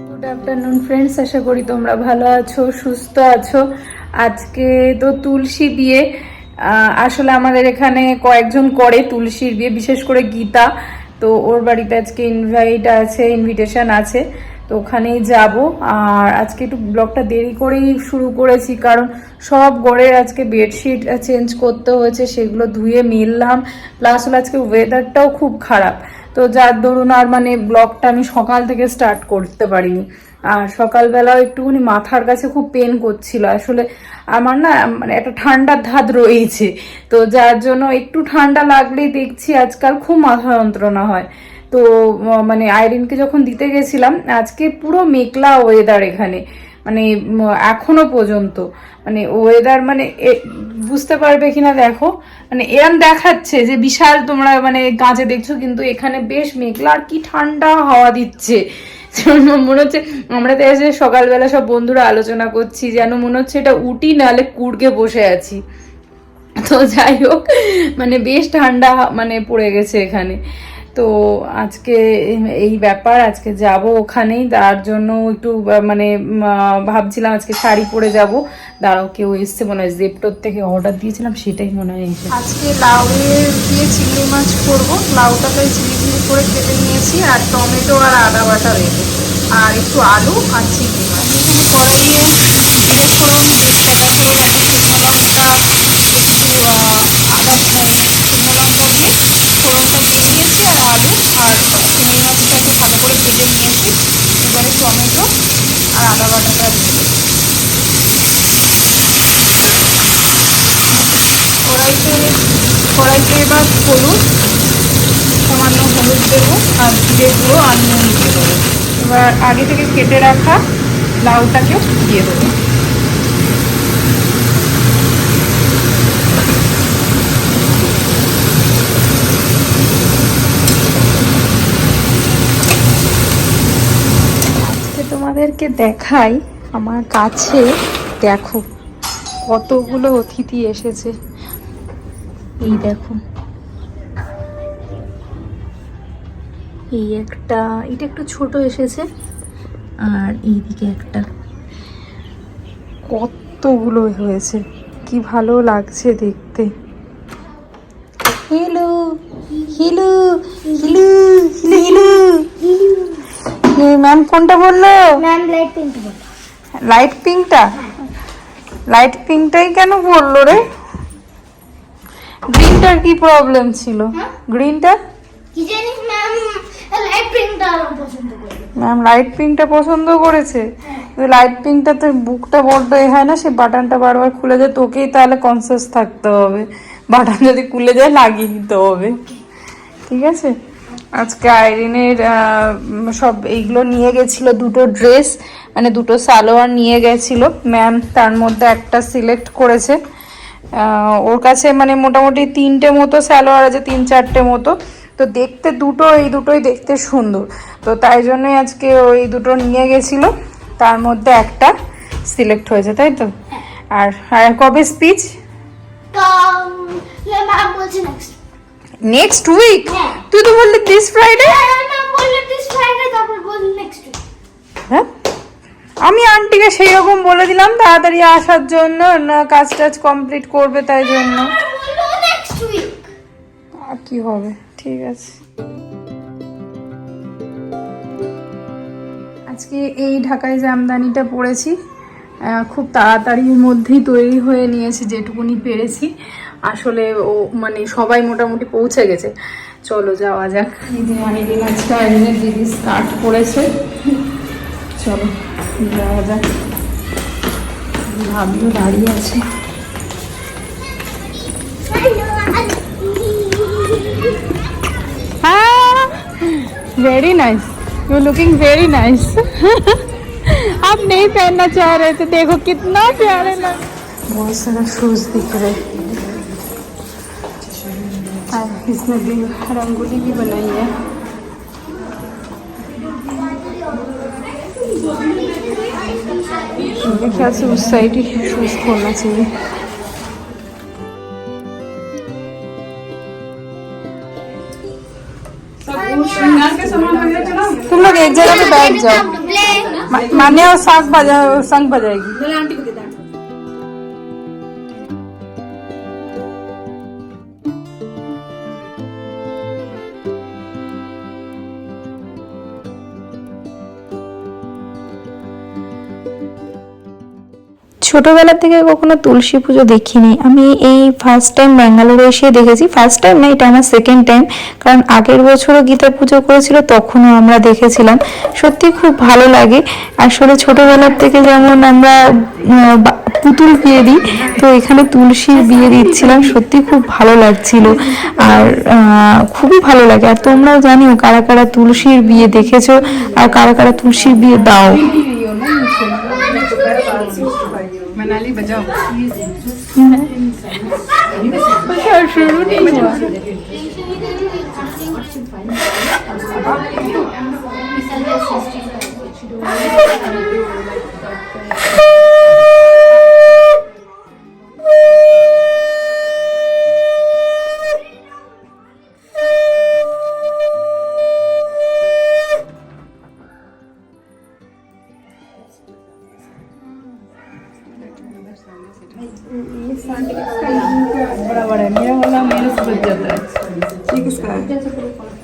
Good afternoon friends, আশা করি তোমরা ভালো আছো, সুস্থ আছো। আজকে তো তুলসী বিয়ে। আসলে আমাদের এখানে কয়েকজন করে তুলসীর বিয়ে, বিশেষ করে গীতা। তো ওর বাড়িতে আজকে ইনভিটেশন আছে, তো ওখানেই যাব। আর আজকে একটু ব্লগটা দেরি করেই শুরু করেছি, কারণ সব ঘরের আজকে বেডশিট চেঞ্জ করতে হয়েছে, সেগুলো ধুয়ে মেললাম। প্লাস হলো আজকে ওয়েদারটাও খুব খারাপ, তো যার দরুন আর মানে ব্লগটা আমি সকাল থেকে স্টার্ট করতে পারিনি। আর সকালবেলাও একটুখানি মাথার কাছে খুব পেন করছিল। আসলে আমার না মানে একটা ঠান্ডার ধাত রয়েছে, তো যার জন্য একটু ঠান্ডা লাগলেই দেখছি আজকাল খুব মাথা যন্ত্রণা হয়। তো মানে আইরিনকে যখন দিতে গেছিলাম, আজকে পুরো মেঘলা ওয়েদার এখানে, মানে এখনো পর্যন্ত মানে ওয়েদার মানে বুঝতে পারবে কিনা দেখো, মানে এরম দেখাচ্ছে যে বিশাল, তোমরা মানে গাছে দেখছো, কিন্তু এখানে বেশ মেঘলা আর কি ঠান্ডা হাওয়া দিচ্ছে। মনে হচ্ছে আমরা তো এসে সকালবেলা সব বন্ধুরা আলোচনা করছি, যেন মনে হচ্ছে এটা উটি নাহলে কুড়কে বসে আছি। তো যাই হোক, মানে বেশ ঠান্ডা মানে পড়ে গেছে এখানে। তো আজকে এই ব্যাপার, আজকে যাব ওখানেই, তার জন্য একটু মানে ভাবছিলাম আজকে শাড়ি পরে যাব। দাঁড়াও, কেউ এসছে মনে হয়, জেপ্টোর থেকে অর্ডার দিয়েছিলাম, সেটাই মনে হয় এসে। আজকে লাউয়ের দিয়ে চিংড়ি মাছ করবো। লাউটাকে চিংড়ি করে কেটে নিয়েছি, আর টমেটো আর আদা বাটা রেখে, আর একটু আলু আর চিংড়ি মাছ। এখানে কড়াইয়ে জিরে ফোড়ন, তেজপাতা ফোড়ন, একটা শুকনো লঙ্কা, একটু আদা শুকনো লঙ্কা দিয়ে ফোড়নটা দিয়ে দিয়েছি, আর আলু আর চিংড়ি মাছটাকে ভালো করে ভেজে নিয়েছি। এবারে টমেটো আর আদা বাটাটা দিয়ে কড়াইতে এবার হলুদ, সামান্য হলুদ দেবো, আর জিরে গুঁড়ো আর নুন দিয়ে দেবো। এবার আগে থেকে কেটে রাখা লাউটাকেও দিয়ে দেবো। তোমাদেরকে দেখাই আমার কাছে, দেখো কতগুলো অতিথি এসেছে। এই দেখো, এই একটা, এটা একটু ছোট এসেছে, আর এইদিকে একটা, কতগুলো হয়েছে, কি ভালো লাগছে দেখতে। Hello hello hello hello hello. Ma'am কোনটা বললো? ম্যাম লাইট পিঙ্ক বললো। লাইট পিঙ্কটা? লাইট পিঙ্কটাই কেন বললো রে? গ্রিনটার কি প্রবলেম ছিল? গ্রিনটা কি জানি, ম্যাম লাইট পিঙ্কটা পছন্দ করে। ম্যাম লাইট পিঙ্কটা পছন্দ করেছে। লাইট পিঙ্কটা তো বুকটা বড্ড হয় না, সে বাটনটা বারবার খুলে যায়, তোকেই তাহলে কনসিয়াস থাকতে হবে, বাটন যদি খুলে যায় লাগিয়ে দিতে হবে, ঠিক আছে? আজকে আইরিনের সব এইগুলো নিয়ে গেছিল, দুটো ড্রেস মানে দুটো সালোয়ার নিয়ে গেছিল ম্যাম, তার মধ্যে একটা সিলেক্ট করেছে। ওর কাছে মানে মোটামুটি 3টে মতো সালোয়ার আছে, 3-4টে মতো, তো দেখতে দুটো, এই দুটোই দেখতে সুন্দর, তো তাই জন্যই আজকে ওই দুটো নিয়ে গেছিল, তার মধ্যে একটা সিলেক্ট হয়েছে, তাই তো? আর কবে স্পিচ? ম্যাম বলছে নেক্সট উইক? তুই তো বললি দিস ফ্রাইডে। ম্যাম বললে দিস ফ্রাইডে, তারপর বললি নেক্সট উইক। হ্যাঁ, আমি আন্টিকে সেই রকম বলে দিলাম তাড়াতাড়ি আসার জন্য, না কাজ টাজ কমপ্লিট করবে তাই জন্য। নেক্সট উইক আর কি হবে, ঠিক আছে। আজকে এই ঢাকায় জামদানিটা পরেছি, খুব তাড়াতাড়ির মধ্যেই তৈরি হয়ে নিয়েছি যেটুকুনি পেরেছি। আসলে ও মানে সবাই মোটামুটি পৌঁছে গেছে, চলো যাওয়া যাক। এই যে আইরিন আজকে আইরিনের দিদি স্টার্ট করেছে, চলো যাওয়া যাক। ভাবিও দাঁড়িয়ে আছে। Very nice, you looking very nice. आप नहीं पहनना चाह रहे थे, देखो कितना प्यारे लग। बहुत सारा शूज दिख रहे, इसमें भी रंगोली भी बनाई है। मेरे ख्याल से उस साइड ही शूज खोलना चाहिए। सब तुम लोग एक जगह पे बैठ जाओ, माने और संग बजाएगी। ছোটবেলা থেকে কখনো তুলসী পুজো দেখিনি আমি, এই ফার্স্ট টাইম ব্যাঙ্গালোরে এসে দেখেছি। ফার্স্ট টাইম না, এটা আমার সেকেন্ড টাইম, কারণ আগের বছরও গীতা পুজো করেছিল, তখনও আমরা দেখেছিলাম। সত্যি খুব ভালো লাগে। আসলে ছোটবেলার থেকে যেমন আমরা পুতুল বিয়ে দিই, তো এখানে তুলসীর বিয়ে দিচ্ছিলাম, সত্যি খুব ভালো লাগছিল আর খুবই ভালো লাগে। আর তোমরাও জানিও কারা কারা তুলসীর বিয়ে দেখেছো আর কারা কারা তুলসীর বিয়ে দাও। मनाली बजाओ। शुरू नहीं हुआ। बड़ा बड़ा है, मेरा वाला मेरे से बच जाता है। ये किसका है?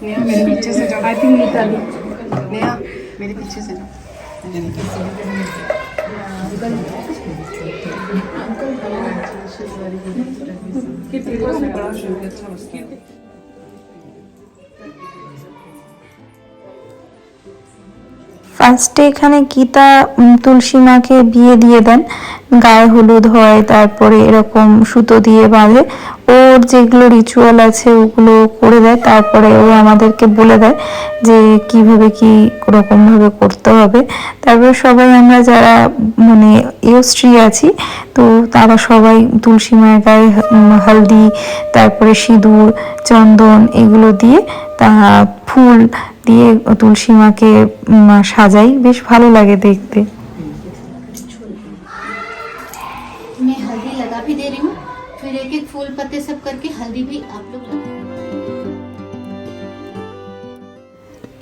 नेहा मेरे पीछे से जाओ। आई थिंक निकाली। नेहा मेरे पीछे से जाओ। कितनी बड़ा शो अच्छा उसकी। ফার্স্টে এখানে গীতা তুলসী মাকে বিয়ে দিয়ে দেন, গায়ে হলুদ হয়, তারপরে এরকম সুতো দিয়ে বাঁধে, ওর যেগুলো রিচুয়াল আছে ওগুলো করে দেয়, তারপরে ও আমাদেরকে বলে দেয় যে কিভাবে কি রকম ভাবে করতে হবে। তারপরে সবাই আমরা যারা মানে স্ত্রী আছি, তো তারা সবাই তুলসী মায়ের গায়ে হলদি, তারপরে সিঁদুর, চন্দন এগুলো দিয়ে তা ফুল দিয়ে তুলসী মাকে সাজাই, বেশ ভালো লাগে দেখতে। मैं हल्दी लगा भी दे रही हूँ, फिर एक एक फूल पत्ते सब करके हल्दी भी आप लोग लगा।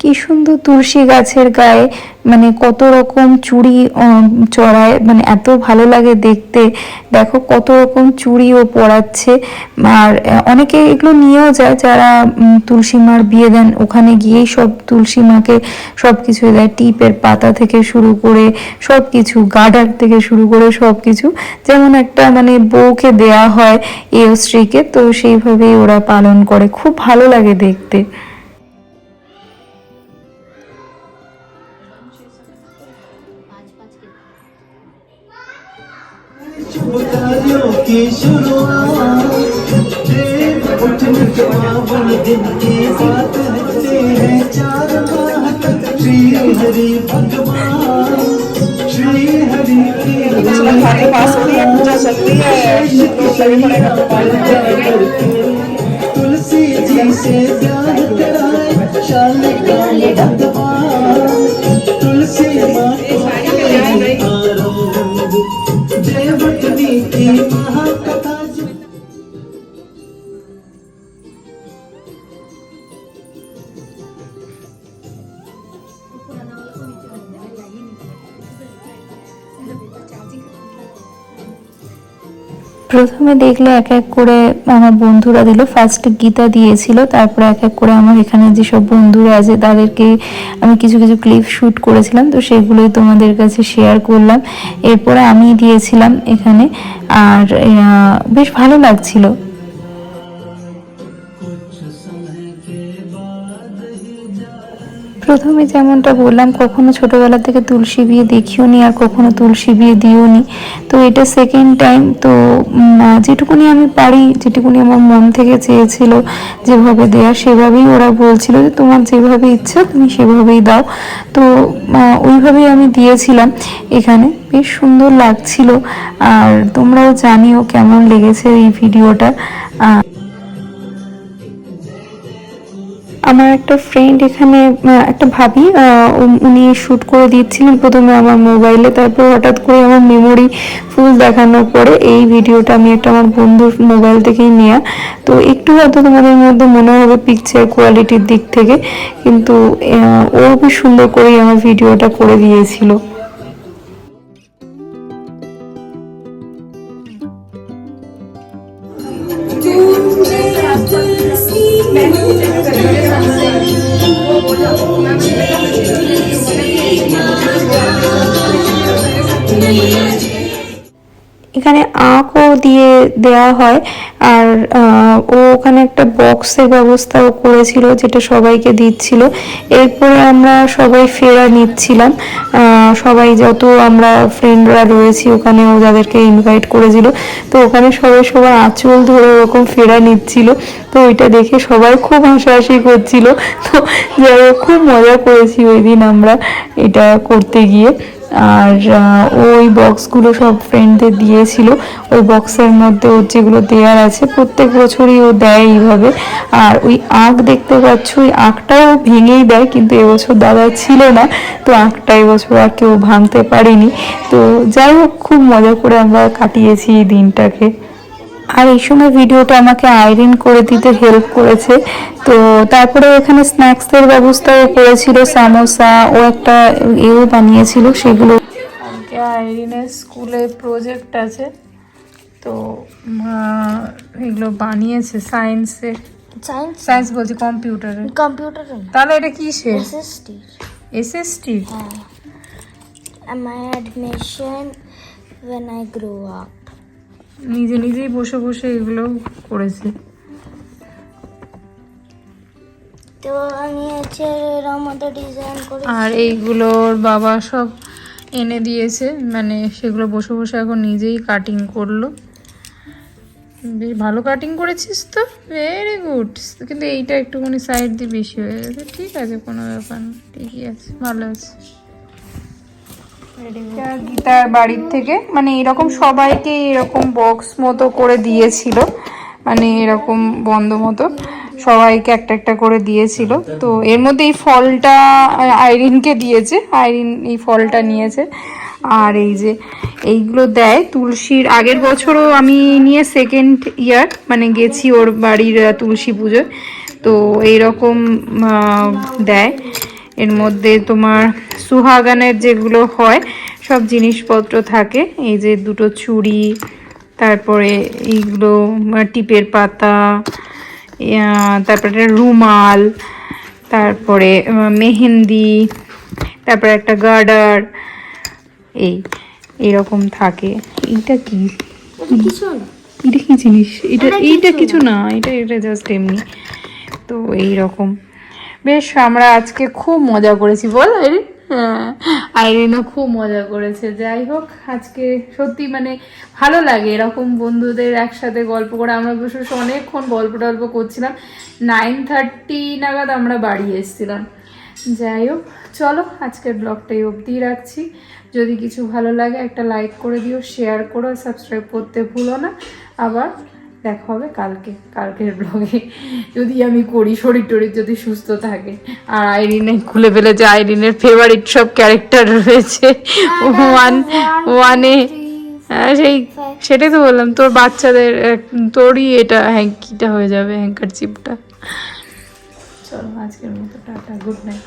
কি সুন্দর তুলসী গাছের গায়ে মানে কত রকম চুড়ি চড়ায়, মানে এত ভালো লাগে দেখতে। দেখো কত রকম চুড়িও পরাচ্ছে। আর অনেকে এগুলো নিয়েও যায়, যারা তুলসী মার বিয়ে দেন ওখানে গিয়েই সব তুলসী মাকে সব কিছু দেয়, টিপের পাতা থেকে শুরু করে সব কিছু, গার্ডার থেকে শুরু করে সব কিছু, যেমন একটা মানে বউকে দেয়া হয় এই স্ত্রীকে, তো সেইভাবেই ওরা পালন করে। খুব ভালো লাগে দেখতে। की शुरुआत उठने के बावन दिन की बात होते हैं 4 माह तक श्री हरि भगवान श्री हरि की पास पूजा चलती है। तुलसी जी से ध्यान कराए शालिका भगवान तुलसी माँ देवटनी की महाकथा। প্রথমে দেখলে এক এক করে আমার বন্ধুরা দিল, ফার্স্ট গীতা দিয়েছিল, তারপরে এক এক করে আমার এখানে যেসব বন্ধুরা আছে তাদেরকে আমি কিছু কিছু ক্লিপ শ্যুট করেছিলাম, তো সেগুলোই তোমাদের কাছে শেয়ার করলাম। এরপরে আমি দিয়েছিলাম এখানে, আর বেশ ভালো লাগছিল। প্রথমে যেমনটা বললাম, কখনো ছোটবেলা থেকে তুলসী বিয়ে দেখিও নি আর কখনো তুলসী বিয়ে দিও নি, তো এটা সেকেন্ড টাইম। তো যেটুকুনি আমি পারি, যেটুকুনি আমার মন থেকে চেয়েছিল যেভাবে দেয়া, সেভাবেই ওরা বলছিল যে তোমার যেভাবে ইচ্ছা তুমি সেভাবেই দাও, তো ওইভাবেই আমি দিয়েছিলাম। এখানে বেশ সুন্দর লাগছিল। আর তোমরাও জানিও কেমন লেগেছে এই ভিডিওটা। আমার একটা ফ্রেন্ড এখানে একটা ভাবি উনি শ্যুট করে দিচ্ছিলেন প্রথমে আমার মোবাইলে, তারপর হঠাৎ করে আমার মেমোরি ফুল দেখানোর পরে এই ভিডিওটা আমি একটা আমার বন্ধুর মোবাইল থেকেই নেওয়া। তো একটু হয়তো তোমাদের মধ্যে মনে হবে পিকচার কোয়ালিটির দিক থেকে, কিন্তু ও খুব সুন্দর করেই আমার ভিডিওটা করে দিয়েছিল। এখানে আঁকও দিয়ে দেওয়া হয়, আর ও ওখানে একটা বক্সের ব্যবস্থাও করেছিল যেটা সবাইকে দিচ্ছিল। এরপরে আমরা সবাই ফেরা নিচ্ছিলাম, সবাই যত আমরা ফ্রেন্ডরা রয়েছি ওখানে ও যাদেরকে ইনভাইট করেছিল, তো ওখানে সবাই সবার আঁচল ধরে ওরকম ফেরা নিচ্ছিল। তো ওইটা দেখে সবাই খুব হাসাহাসি করছিল। তো যাই হোক, খুব মজা করেছি ওই দিন আমরা এটা করতে গিয়ে। আর ওই বক্সগুলো সব ফ্রেন্ডদের দিয়েছিল। ওই বক্সের মধ্যে ওর যেগুলো দেওয়ার আছে প্রত্যেক বছরই ও দেয় এইভাবে। আর ওই আঁক দেখতে পাচ্ছ, ওই আঁকটাও ভেঙেই দেয়, কিন্তু এবছর দাদা ছিল না, তো আঁকটা এবছর আর কেউ ভাঙতে পারেনি। তো যাই হোক, খুব মজা করে আমরা কাটিয়েছি এই দিনটাকে। আর এই সময় ভিডিওটা আমাকে আয়রন করে দিতে হেল্প করেছে। তো তারপরে এখানে স্ন্যাক্সের ব্যবস্থাও করেছিল, সামোসা ও একটা এও বানিয়েছিল সেগুলো। আজকে আইরিনের স্কুলে প্রজেক্ট আছে, তো এগুলো বানিয়েছে সায়েন্সের। সায়েন্স বলছি, কম্পিউটারের। Computer. তাহলে এটা কিসের? SST. SST? And my admission when I grow up. নিজে নিজেই বসে বসে এগুলো করেছে। তো আমি হচ্ছে এরকম মতো ডিজাইন করে। আর এইগুলোর বাবা সব এনে দিয়েছে, মানে সেগুলো বসে বসে এখন নিজেই কাটিং করলো। বেশ ভালো কাটিং করেছিস তো, ভেরি গুড। কিন্তু এইটা একটুখানি সাইড দিয়ে বেশি হয়ে গেছে। ঠিক আছে, কোনো ব্যাপার না, ঠিকই আছে, ভালো আছে। গীতার বাড়ির থেকে মানে এরকম সবাইকে এরকম বক্স মতো করে দিয়েছিল, মানে এরকম বন্ধ মতো সবাইকে একটা একটা করে দিয়েছিল। তো এর মধ্যে এই ফলটা আইরিনকে দিয়েছে, আইরিন এই ফলটা নিয়েছে। আর এই যে এইগুলো দেয় তুলসীর, আগের বছরও আমি নিয়ে সেকেন্ড ইয়ার মানে গেছি ওর বাড়ির তুলসী পুজোয়। তো এইরকম দেয়, এর মধ্যে তোমার সুহাগানের যেগুলো হয় সব জিনিসপত্র থাকে। এই যে দুটো চুড়ি, তারপরে এইগুলো টিপের পাতা, তারপরে রুমাল, তারপরে মেহেন্দি, তারপরে একটা গার্ডার, এইরকম থাকে। এইটা কি, এটা কি জিনিস? এইটা কিছু না, এটা জাস্ট এমনি। তো এইরকম বেশ আমরা আজকে খুব মজা করেছি, বল আইরিন? হ্যাঁ, আইরিনও খুব মজা করেছে। যাই হোক, আজকে সত্যি মানে ভালো লাগে এরকম বন্ধুদের একসাথে গল্প করে। আমরা বসে অনেকক্ষণ গল্প টল্প করছিলাম, 9:30 নাগাদ আমরা বাড়ি এসেছিলাম। যাই হোক, চলো আজকের ব্লগটাই অবধি রাখছি। যদি কিছু ভালো লাগে একটা লাইক করে দিও, শেয়ার করো, সাবস্ক্রাইব করতে ভুলো না। আবার দেখা হবে কালকের ব্লগে, যদি আমি করি, শরীর টরীর যদি সুস্থ থাকে। আর আইরিনে খুলে ফেলেছে আইরিনের ফেভারিট সব ক্যারেক্টার রয়েছে ওয়ানে। সেটাই তো বললাম, তোর বাচ্চাদের তোরই এটা হ্যাঙ্কিটা হয়ে যাবে, হ্যাঙ্কার চিপটা। চলো আজকের মতো টাটা, গুড নাইট।